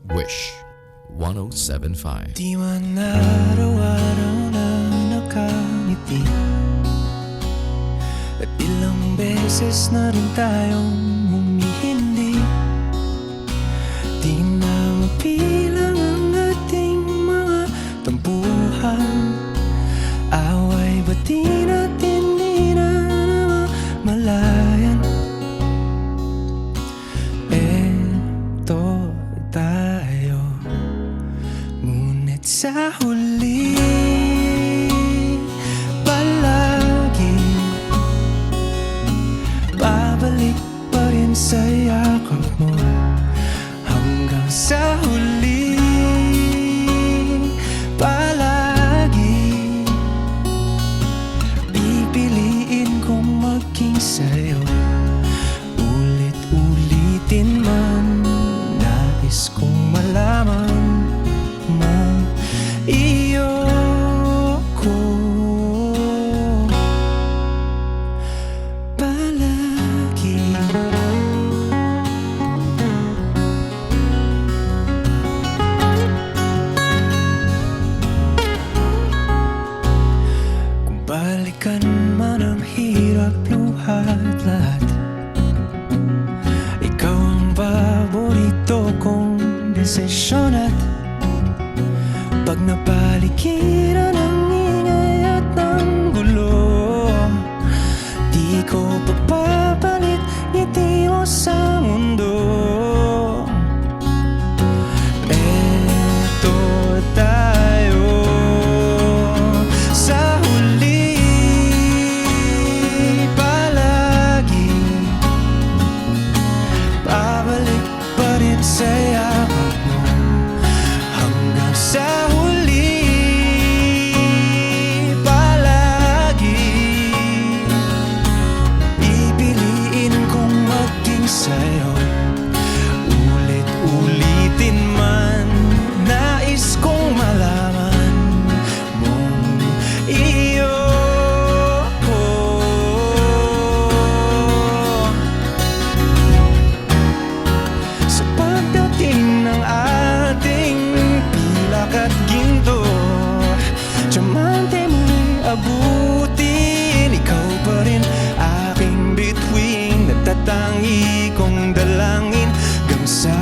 Wish 107.5. Di man araw-araw na nakangiti, at ilang beses na rin tayong humihindi. Di na mapilang ang ating mga tampuhan, away ba't di natin di na malayan? Eto tayo, ngunit sa huli palagi babalik pa rin sa yakap mo. Hanggang sa huli palagi pipiliin kong maging sa'yo. Ulit-ulitin man, nais kong malaman mo iyo ko palagi. Kung balikan man ang hirap, luhat lahat, ikaw ang paborito kong desisyon. At pag napaligiran ng ingay at ng gulo, di ko pagpapalit ngiti mo sa mundo. Eto tayo sa huli palagi, babalik pa rin sa yakap mo. Hanggang sa huli palagi pipiliin kong maging sa'yo. Ulit-ulitin man, nais kong malaman mong iyo ko. Sa pagdating ng ating pilak at ginto, diamante mo'y abutin, ikaw pa rin aking bituin, natatangi kong dalangin hanggang sa